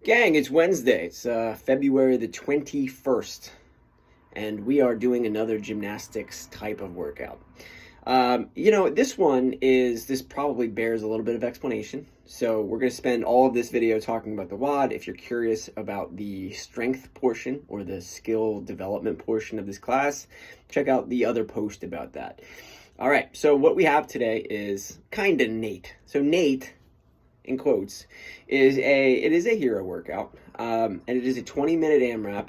Gang, it's Wednesday. It's February the 21st, and we are doing another gymnastics type of workout. This probably bears a little bit of explanation. So we're going to spend all of this video talking about the WOD. If you're curious about the strength portion or the skill development portion of this class, check out the other post about that. All right, so what we have today is kind of Nate. So Nate, in quotes, is a hero workout, and it is a 20-minute AMRAP,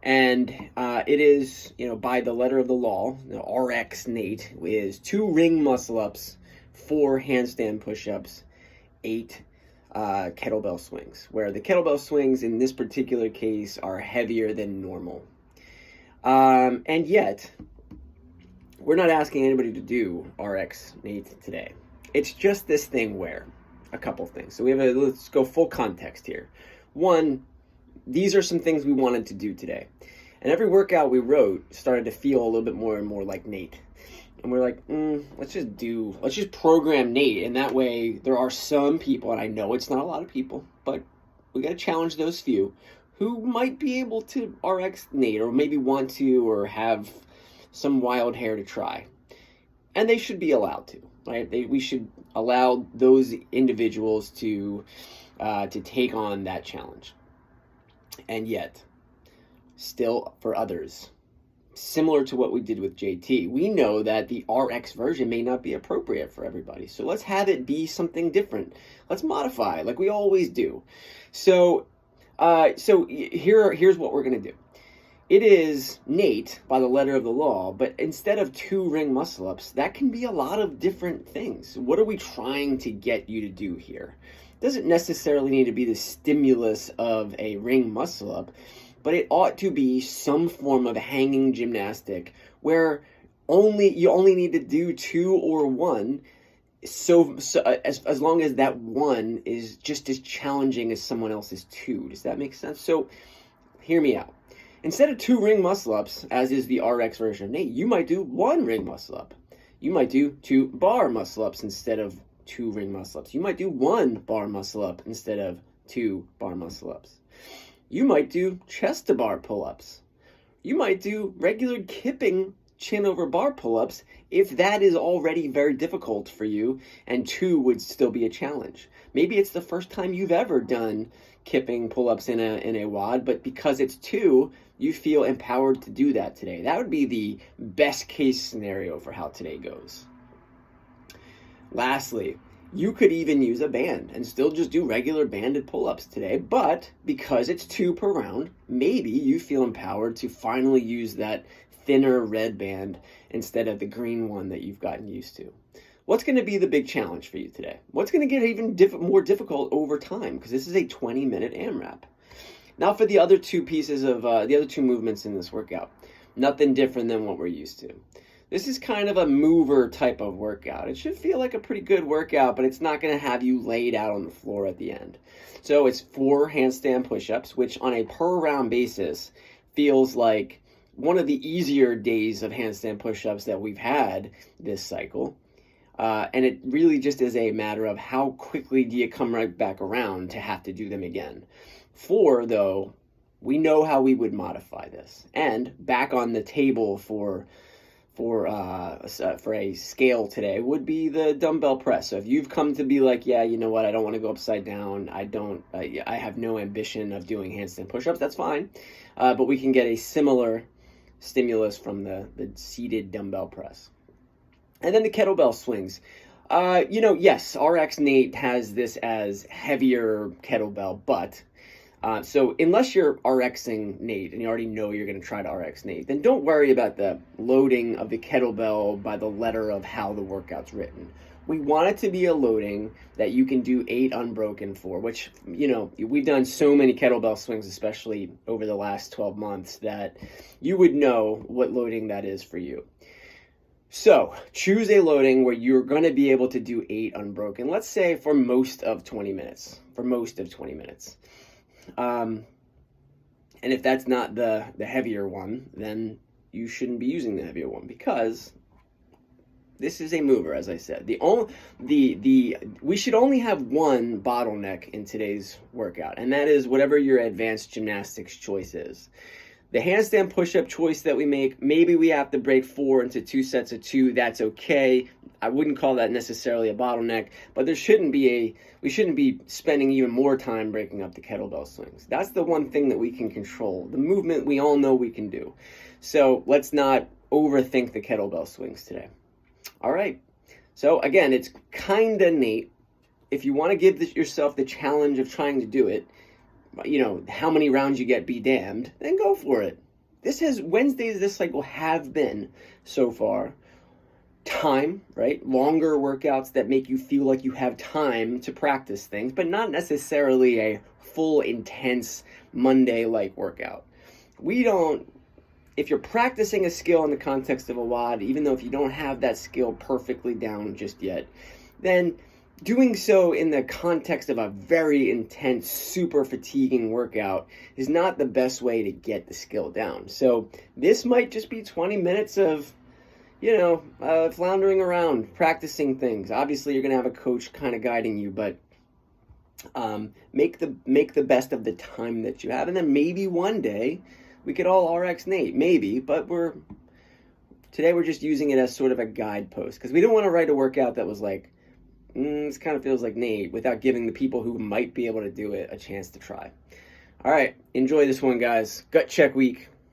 and it is, by the letter of the law, RX Nate is 2 ring muscle ups, 4 handstand push-ups, 8 kettlebell swings, where the kettlebell swings in this particular case are heavier than normal. And yet, we're not asking anybody to do RX Nate today. It's just this thing where a couple things. So let's go full context here. One, these are some things we wanted to do today. And every workout we wrote started to feel a little bit more and more like Nate. And we're like, let's just program Nate. And that way there are some people, and I know it's not a lot of people, but we got to challenge those few who might be able to RX Nate or maybe want to or have some wild hair to try. And they should be allowed to, right? We should allow those individuals to take on that challenge. And yet, still for others, similar to what we did with JT, we know that the RX version may not be appropriate for everybody. So let's have it be something different. Let's modify like we always do. So here's what we're going to do. It is Nate by the letter of the law, but instead of 2 ring muscle ups, that can be a lot of different things. What are we trying to get you to do here? It doesn't necessarily need to be the stimulus of a ring muscle up, but it ought to be some form of hanging gymnastic where you only need to do 2 or 1. So as long as that 1 is just as challenging as someone else's 2. Does that make sense? So hear me out. Instead of 2 ring muscle ups, as is the RX version of Nate, you might do 1 ring muscle up. You might do 2 bar muscle ups instead of 2 ring muscle ups. You might do 1 bar muscle up instead of 2 bar muscle ups. You might do chest to bar pull ups. You might do regular kipping chin over bar pull ups if that is already very difficult for you and 2 would still be a challenge. Maybe it's the first time you've ever done kipping pull ups in a WOD, but because it's 2, you feel empowered to do that today. That would be the best case scenario for how today goes. Lastly, you could even use a band and still just do regular banded pull-ups today, but because it's 2 per round, maybe you feel empowered to finally use that thinner red band instead of the green one that you've gotten used to. What's going to be the big challenge for you today? What's going to get even more difficult over time? Because this is a 20-minute AMRAP. Now for the other 2 pieces of, the other 2 movements in this workout. Nothing different than what we're used to. This is kind of a mover type of workout. It should feel like a pretty good workout, but it's not going to have you laid out on the floor at the end. So it's 4 handstand push-ups, which on a per round basis feels like one of the easier days of handstand push-ups that we've had this cycle. And it really just is a matter of how quickly do you come right back around to have to do them again. 4, though, we know how we would modify this. And back on the table for a scale today would be the dumbbell press. So if you've come to be like, yeah, you know what, I don't want to go upside down, I have no ambition of doing handstand push-ups, that's fine. But we can get a similar stimulus from the seated dumbbell press. And then the kettlebell swings. Yes, RX Nate has this as heavier kettlebell, but so unless you're RXing Nate and you already know you're going to try to RX Nate, then don't worry about the loading of the kettlebell by the letter of how the workout's written. We want it to be a loading that you can do 8 unbroken for, which, we've done so many kettlebell swings, especially over the last 12 months, that you would know what loading that is for you. So choose a loading where you're going to be able to do 8 unbroken, let's say for most of 20 minutes. And if that's not the heavier one, then you shouldn't be using the heavier one because This is a mover, as I said. We should only have one bottleneck in today's workout, and that is whatever your advanced gymnastics choice is. The handstand push-up choice that we make, maybe we have to break 4 into 2 sets of 2. That's okay. I wouldn't call that necessarily a bottleneck, but we shouldn't be spending even more time breaking up the kettlebell swings. That's the one thing that we can control. The movement we all know we can do. So let's not overthink the kettlebell swings today. All right. So again, it's kind of neat. If you want to give yourself the challenge of trying to do it, how many rounds you get, be damned, then go for it. Wednesdays this cycle have been so far time, right? Longer workouts that make you feel like you have time to practice things, but not necessarily a full, intense Monday-like workout. If you're practicing a skill in the context of a WOD, even though if you don't have that skill perfectly down just yet, then doing so in the context of a very intense, super fatiguing workout is not the best way to get the skill down. So this might just be 20 minutes of, floundering around, practicing things. Obviously, you're going to have a coach kind of guiding you, but make the best of the time that you have. And then maybe one day we could all RX Nate, maybe, but today we're just using it as sort of a guidepost because we don't want to write a workout that was like, this kind of feels like Nate, without giving the people who might be able to do it a chance to try. All right, enjoy this one, guys. Gut check week.